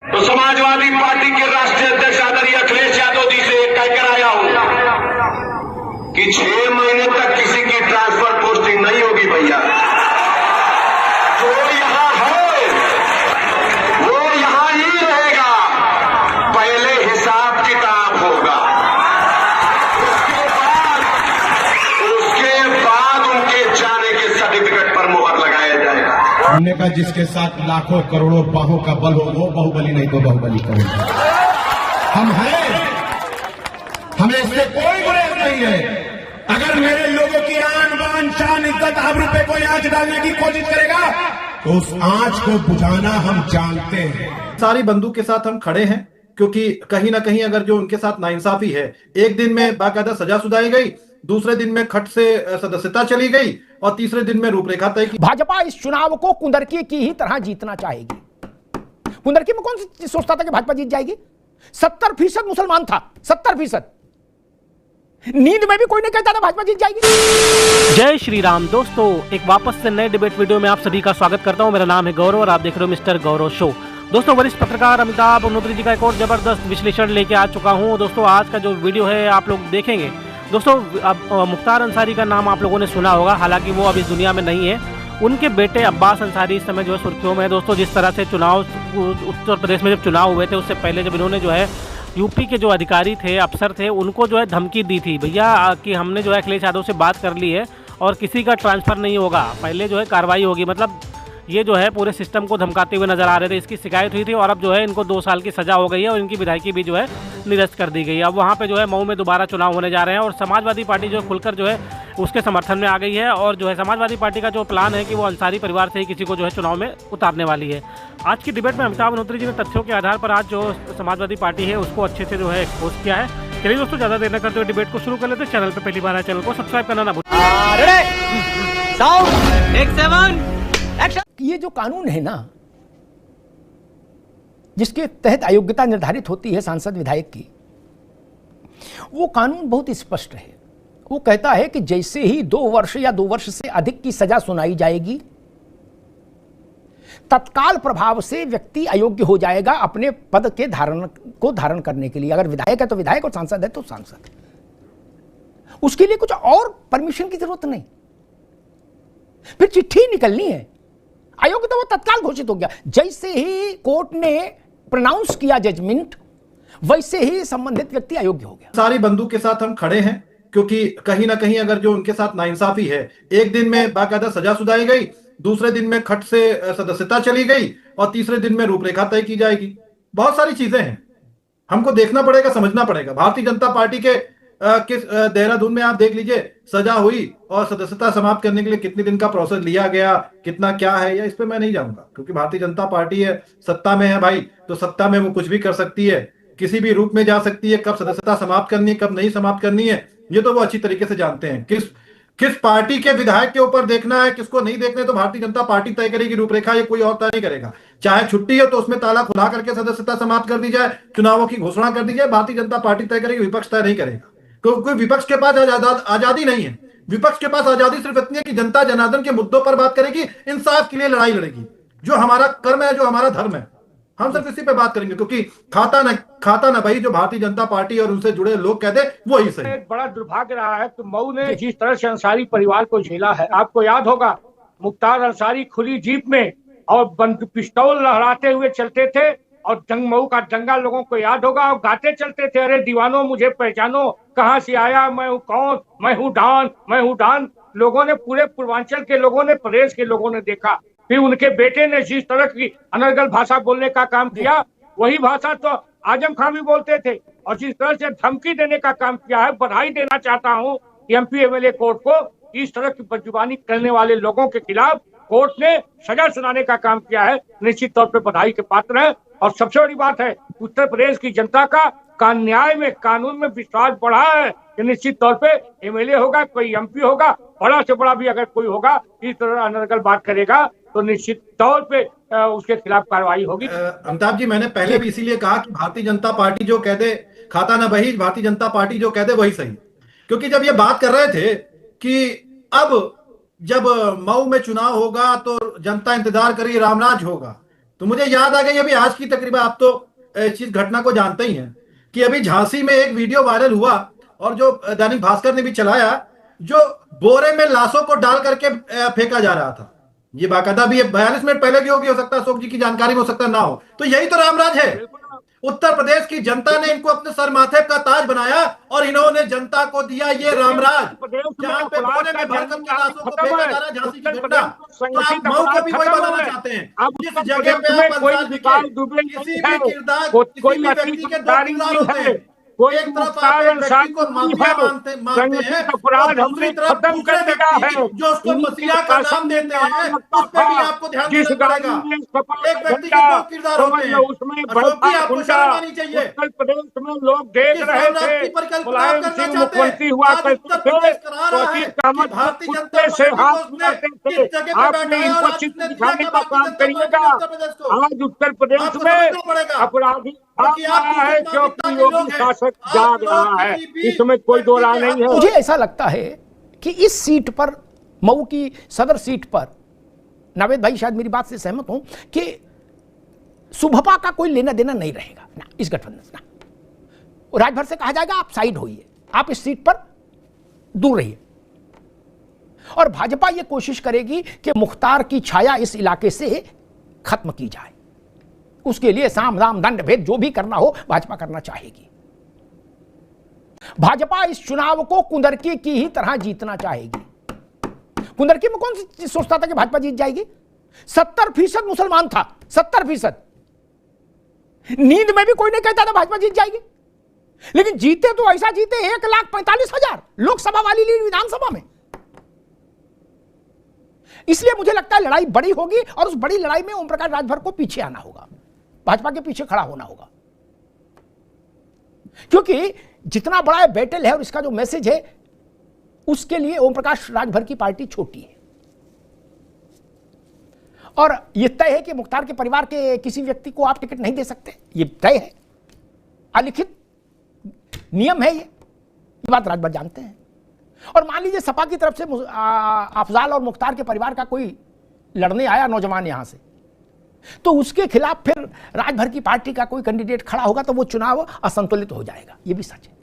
तो समाजवादी पार्टी के राष्ट्रीय अध्यक्ष आदरणीय अखिलेश यादव जी से कहकर आया हूं कि 6 महीने तक किसी की ट्रांसफर पोस्टिंग नहीं होगी भैया। जो यहां है वो यहां ही रहेगा, पहले हिसाब किताब होगा, उसके बाद उनके जाने के सर्टिफिकेट पर मुहर लगाया जाएगा। हमने कहा जिसके साथ लाखों करोड़ों बाहों का बल हो वो बाहुबली नहीं तो बाहुबली करेगा। हम हैं, हमें इससे कोई गुरेज नहीं है। अगर मेरे लोगों की आन बान शान इज्जत आबरू पे कोई आंच डालने की कोशिश करेगा तो उस आंच को बुझाना हम जानते हैं। सारी बंदूक के साथ हम खड़े हैं, क्योंकि कहीं ना कहीं अगर जो उनके साथ नाइंसाफी है, एक दिन में बाकायदा सजा सुनाई गई, दूसरे दिन में खट से सदस्यता चली गई और तीसरे दिन में रूपरेखा तय की। भाजपा इस चुनाव को कुंदरकी की ही तरह जीतना चाहेगी। कुंदरकी में कौन सी सोचता था कि भाजपा जीत जाएगी? 70% मुसलमान था, 70%। नींद में भी कोई नहीं कहता था भाजपा जीत जाएगी। जय श्री राम दोस्तों, एक वापस से नए डिबेट वीडियो में आप सभी का स्वागत करता हूं। मेरा नाम है गौरव और आप देख रहे हो मिस्टर गौरव शो। दोस्तों, वरिष्ठ पत्रकार अमिताभ अग्निहोत्री जी का एक और जबरदस्त विश्लेषण लेके आ चुका हूं। दोस्तों, आज का जो वीडियो है आप लोग देखेंगे। दोस्तों, अब मुख्तार अंसारी का नाम आप लोगों ने सुना होगा, हालांकि वो अब इस दुनिया में नहीं है। उनके बेटे अब्बास अंसारी इस समय जो है सुर्खियों में है। दोस्तों, जिस तरह से चुनाव उत्तर प्रदेश में जब चुनाव हुए थे उससे पहले जब इन्होंने जो है यूपी के जो अधिकारी थे, अफसर थे, उनको जो है धमकी दी थी भैया कि हमने जो है अखिलेश यादव से बात कर ली है और किसी का ट्रांसफ़र नहीं होगा, पहले जो है कार्रवाई होगी। मतलब ये जो है पूरे सिस्टम को धमकाते हुए नजर आ रहे थे। इसकी शिकायत हुई थी और अब जो है इनको 2 साल की सज़ा हो गई है और इनकी विधायकी भी जो है निरस्त कर दी गई है। अब वहाँ पे जो है मऊ में दोबारा चुनाव होने जा रहे हैं और समाजवादी पार्टी जो खुलकर जो है उसके समर्थन में आ गई है और जो है समाजवादी पार्टी का जो प्लान है कि वो अंसारी परिवार से ही किसी को जो है चुनाव में उतारने वाली है। आज की डिबेट में अमिताभ अग्निहोत्री जी ने तथ्यों के आधार पर आज जो समाजवादी पार्टी है उसको अच्छे से जो है एक्सपोज किया है। चलिए दोस्तों, ज़्यादा देर न करते हुए डिबेट को शुरू कर लेते हैं। चैनल पर पहली बार है, चैनल को सब्सक्राइब करना ना भूलें। ये जो कानून है ना, जिसके तहत अयोग्यता निर्धारित होती है सांसद विधायक की, वो कानून बहुत स्पष्ट है। वो कहता है कि जैसे ही 2 वर्ष या 2 वर्ष से अधिक की सजा सुनाई जाएगी, तत्काल प्रभाव से व्यक्ति अयोग्य हो जाएगा अपने पद के धारण करने के लिए। अगर विधायक है तो विधायक और सांसद है तो सांसद। उसके लिए कुछ और परमिशन की जरूरत नहीं, फिर चिट्ठी निकलनी है। अयोग्य तो वो तत्काल घोषित हो गया। जैसे ही कोर्ट ने प्रोनाउंस किया जजमेंट, वैसे ही संबंधित व्यक्ति अयोग्य हो गया। सारी बंदूक के साथ हम खड़े हैं, क्योंकि कहीं ना कहीं अगर जो उनके साथ नाइंसाफी है, एक दिन में बाकायदा सजा सुनाई गई, दूसरे दिन में खट से सदस्यता चली गई और तीसरे दिन में रूपरेखा तय की जाएगी। बहुत सारी चीजें हैं, हमको देखना पड़ेगा, समझना पड़ेगा। भारतीय जनता पार्टी के किस देहरादून में आप देख लीजिए, सजा हुई और सदस्यता समाप्त करने के लिए कितने दिन का प्रोसेस लिया गया, कितना क्या है, या इस पे मैं नहीं जाऊंगा, क्योंकि भारतीय जनता पार्टी है, सत्ता में है भाई, तो सत्ता में वो कुछ भी कर सकती है, किसी भी रूप में जा सकती है। कब सदस्यता समाप्त करनी है, कब नहीं समाप्त करनी है, ये तो वो अच्छी तरीके से जानते हैं। किस पार्टी के विधायक के ऊपर देखना है, किसको नहीं देखना है, तो भारतीय जनता पार्टी तय करेगी रूपरेखा, ये कोई और तय नहीं करेगा। चाहे छुट्टी है तो उसमें ताला खुला करके सदस्यता समाप्त कर दी जाए, चुनावों की घोषणा कर दी जाए, भारतीय जनता पार्टी तय करेगी, विपक्ष तय नहीं करेगा। क्योंकि विपक्ष के पास आजादी नहीं है। विपक्ष के पास आजादी सिर्फ इतनी है कि जनता जनार्दन के मुद्दों पर बात करेगी, इंसाफ के लिए लड़ाई लड़ेगी, जो हमारा कर्म है, जो हमारा धर्म है, हम सिर्फ इसी पे बात करेंगे। क्योंकि खाता ना भाई, जो भारतीय जनता पार्टी और उनसे जुड़े लोग कहते वो ही सही। एक बड़ा दुर्भाग्य रहा है कि मऊ ने जिस तरह से अंसारी परिवार को झेला है, आपको याद होगा मुख्तार अंसारी खुली जीप में और पिस्तौल लहराते हुए चलते थे और मऊ का दंगा लोगों को याद होगा, और गाते चलते थे, अरे दीवानों मुझे पहचानो, कहां से आया, मैं हूँ कौन, मैं हूँ डॉन, मैं हूँ डॉन। लोगों ने, पूरे पूर्वांचल के लोगों ने, प्रदेश के लोगों ने देखा। फिर उनके बेटे ने जिस तरह की अनर्गल भाषा बोलने का काम किया, वही भाषा तो आजम खान भी बोलते थे, और जिस तरह से धमकी देने का काम किया है। बधाई देना चाहता हूँ एमपी एमएलए कोर्ट को, इस तरह की बदजुबानी करने वाले लोगों के खिलाफ कोर्ट ने सजा सुनाने का काम किया है, निश्चित तौर पर बधाई के पात्र है। और सबसे बड़ी बात है, उत्तर प्रदेश की जनता का न्याय में, कानून में विश्वास बढ़ा है कि निश्चित तौर पे एमएलए होगा, कोई एमपी होगा, बड़ा से बड़ा भी अगर कोई होगा, इस तरह अनर्गल बात करेगा तो निश्चित तौर पे उसके खिलाफ कार्रवाई होगी। अमिताभ जी, मैंने पहले भी इसीलिए कहा कि भारतीय जनता पार्टी जो कह दे, खाता ना बही, भारतीय जनता पार्टी जो कह दे वही सही। क्योंकि जब ये बात कर रहे थे कि अब जब मऊ में चुनाव होगा तो जनता इंतजार करी, रामराज होगा, तो मुझे याद आ गई अभी आज की, तकरीबन आप तो इस चीज घटना को जानते ही हैं कि अभी झांसी में एक वीडियो वायरल हुआ और जो दैनिक भास्कर ने भी चलाया, जो बोरे में लाशों को डाल करके फेंका जा रहा था। ये बाकायदा भी 42 मिनट पहले की होगी, हो सकता है अशोक जी की जानकारी में हो सकता ना हो। तो यही तो रामराज है। उत्तर प्रदेश की जनता ने इनको अपने सर माथे का ताज बनाया और इन्होंने जनता को दिया ये रामराज, जहां पे बोरे में भर करके लाशों को फेंका जा रहा है। झांसी की घटना, तो आप मऊ को भी वही बनाना चाहते हैं। जिस जगह पे आप अंसार जी के किसी भी किरदार, किसी भी व्यक्ति के दो किरदार होते हैं। एक तरफ आप एक व्यक्ति को माफिया मानते हैं, और दूसरी तरफ दूसरे व्यक्ति जो उसको मसीहा का नाम देते हैं, उस पे भी आपको ध्यान देना पड़ेगा। एक व्यक्ति के दो किरदार होते हैं। अशोक जी, आपको शर्म आनी चाहिए। उत्तर प्रदेश में लोग देख रहे थे, मुलायम सिंह मुख्यमंत्री हुआ करते थे, भारतीय जनता से हाथ मिलाते थे। आपने इनको चित्र दिखाने का काम करिएगा। आज उत्तर प्रदेश में अपराधी है क्योंकि योगी शासक जाग रहा है, इसमें कोई दो राय नहीं है। मुझे ऐसा लगता है कि इस सीट पर, मऊ की सदर सीट पर, नावेद भाई शायद मेरी बात से सहमत हूं कि सुभपा का कोई लेना देना नहीं रहेगा ना इस गठबंधन से। ना राजभर से कहा जाएगा आप साइड होइए, आप इस सीट पर दूर रहिए, और भाजपा ये कोशिश करेगी कि मुख्तार की छाया इस इलाके से खत्म की जाए। उसके लिए साम दाम दंड भेद जो भी करना हो भाजपा करना चाहेगी। भाजपा इस चुनाव को कुंदरकी की ही तरह जीतना चाहेगी। कुंदरकी में कौन सी सोचता था कि भाजपा जीत जाएगी? 70% मुसलमान था, 70%। नींद में भी कोई नहीं कहता था भाजपा जीत जाएगी, लेकिन जीते तो ऐसा जीते 1,45,000 लोकसभा वाली लीड विधानसभा में। इसलिए मुझे लगता है लड़ाई बड़ी होगी, और उस बड़ी लड़ाई में ओम प्रकाश राजभर को पीछे आना होगा, भाजपा के पीछे खड़ा होना होगा। क्योंकि जितना बड़ा बैटल है और इसका जो मैसेज है, उसके लिए ओम प्रकाश राजभर की पार्टी छोटी है। और यह तय है कि मुख्तार के परिवार के किसी व्यक्ति को आप टिकट नहीं दे सकते, यह तय है, अलिखित नियम है। ये बात राजभर जानते हैं। और मान लीजिए सपा की तरफ से अफजाल और मुख्तार के परिवार का कोई लड़ने आया नौजवान यहां से, तो उसके खिलाफ फिर राजभर की पार्टी का कोई कैंडिडेट खड़ा होगा तो वो चुनाव असंतुलित हो जाएगा, ये भी सच है।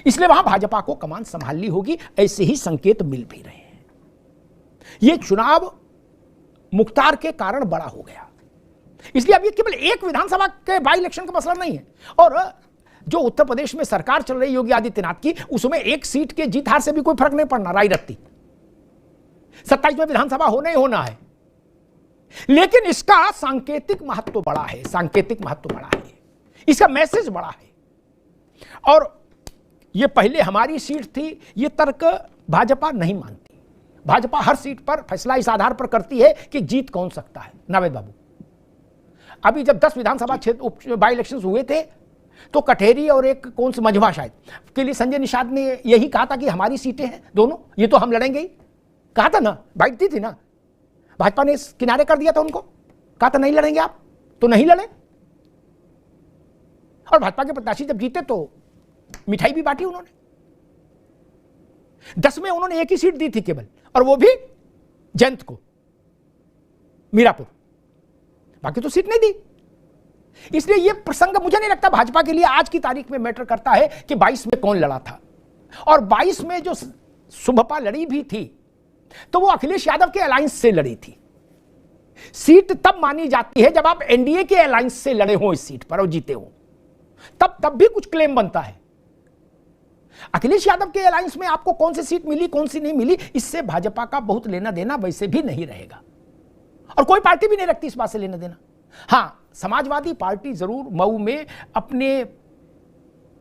इसलिए वहां भाजपा को कमान संभालनी होगी। ऐसे ही संकेत मिल भी रहे हैं। ये चुनाव मुख्तार के कारण बड़ा हो गया, इसलिए अब ये केवल एक विधानसभा के बाई इलेक्शन का मसला नहीं है। और जो उत्तर प्रदेश में सरकार चल रही योगी आदित्यनाथ की, उसमें एक सीट के जीत हार से भी कोई फर्क नहीं पड़ना, राय रत्ती 27 में विधानसभा होना ही होना है। लेकिन इसका सांकेतिक महत्व बड़ा है, सांकेतिक महत्व बड़ा है, इसका मैसेज बड़ा है। और यह पहले हमारी सीट थी, यह तर्क भाजपा नहीं मानती। भाजपा हर सीट पर फैसला इस आधार पर करती है कि जीत कौन सकता है। नावेद बाबू, अभी जब 10 विधानसभा क्षेत्र बाई इलेक्शन हुए थे, तो कठेरी और एक कौन सी मझवा शायद के लिए संजय निषाद ने यही कहा था कि हमारी सीटें हैं दोनों, ये तो हम लड़ेंगे ही, कहा था ना, बाइट दी थी ना। भाजपा ने किनारे कर दिया था उनको, कहा था नहीं लड़ेंगे आप, तो नहीं लड़े। और भाजपा के प्रत्याशी जब जीते तो मिठाई भी बांटी उन्होंने। 10 में उन्होंने एक ही सीट दी थी केवल, और वो भी जयंत को, मीरापुर, बाकी तो सीट नहीं दी। इसलिए यह प्रसंग मुझे नहीं लगता भाजपा के लिए आज की तारीख में मैटर करता है कि 22 में कौन लड़ा था। और 22 में जो सुभपा लड़ी भी थी, तो वो अखिलेश यादव के अलायंस से लड़ी थी। सीट तब मानी जाती है जब आप एनडीए के अलायंस से लड़े हो इस सीट पर और जीते हो, तब भी कुछ क्लेम बनता है। अखिलेश यादव के अलायंस में आपको कौन सी सीट मिली, कौन सी नहीं मिली, इससे भाजपा का बहुत लेना देना वैसे भी नहीं रहेगा, और कोई पार्टी भी नहीं रखती इस बात से लेना देना। हां, समाजवादी पार्टी जरूर मऊ में अपने,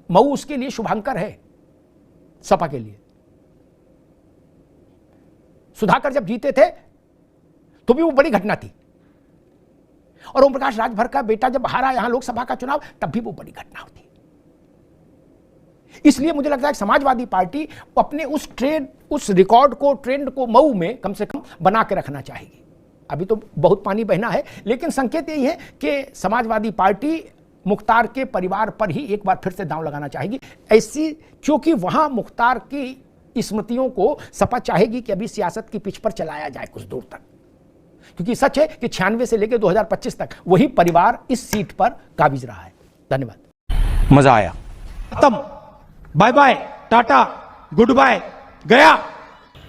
मऊ उसके लिए शुभांकर है सपा के लिए। सुधाकर जब जीते थे तो भी वो बड़ी घटना थी, और ओम प्रकाश राजभर का बेटा जब हारा यहां लोकसभा का चुनाव, तब भी वो बड़ी घटना होती। इसलिए मुझे लगता है कि समाजवादी पार्टी अपने उस ट्रेंड, उस रिकॉर्ड को, ट्रेंड को मऊ में कम से कम बना के रखना चाहेगी। अभी तो बहुत पानी बहना है, लेकिन संकेत यही है कि समाजवादी पार्टी मुख्तार के परिवार पर ही एक बार फिर से दांव लगाना चाहेगी। ऐसी, क्योंकि वहां मुख्तार की स्मृतियों को सपा चाहेगी कि अभी सियासत की पिच पर चलाया जाए कुछ दूर तक, क्योंकि सच है कि 96 से लेकर 2025 तक वही परिवार इस सीट पर काबिज रहा है। धन्यवाद। मजा आया। खत्म, bye bye, tata, goodbye, गया।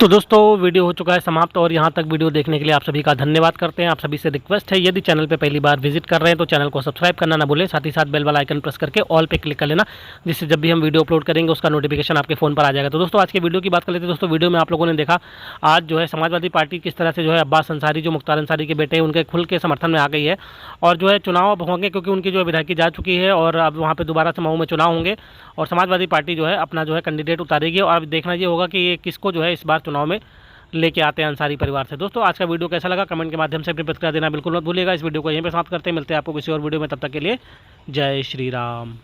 तो दोस्तों वीडियो हो चुका है समाप्त, और यहाँ तक वीडियो देखने के लिए आप सभी का धन्यवाद करते हैं। आप सभी से रिक्वेस्ट है, यदि चैनल पे पहली बार विजिट कर रहे हैं तो चैनल को सब्सक्राइब करना ना भूलें, साथ ही साथ बेल वाला आइकन प्रेस करके ऑल पे क्लिक कर लेना, जिससे जब भी हम वीडियो अपलोड करेंगे उसका नोटिफिकेशन आपके फोन पर आ जाएगा। तो दोस्तों आज के वीडियो की बात कर लेते हैं। दोस्तों वीडियो में आप लोगों ने देखा आज जो है समाजवादी पार्टी किस तरह से जो है अब्बास अंसारी, जो मुख्तार अंसारी के बेटे हैं, उनके खुल के समर्थन में आ गई है, और जो है चुनाव अब होंगे क्योंकि उनकी जो है विधायकी जा चुकी है, और अब वहाँ पर दोबारा से मऊ में चुनाव होंगे, और समाजवादी पार्टी जो है अपना जो है कैंडिडेट उतारेगी, और अब देखना ये होगा कि ये किसको जो है इस बार चुनाव में लेके आते हैं अंसारी परिवार से। दोस्तों आज का वीडियो कैसा लगा कमेंट के माध्यम से अपनी प्रतिक्रिया देना बिल्कुल मत भूलिएगा। इस वीडियो को यहीं पे समाप्त करते हैं, मिलते हैं आपको किसी और वीडियो में, तब तक के लिए जय श्री राम।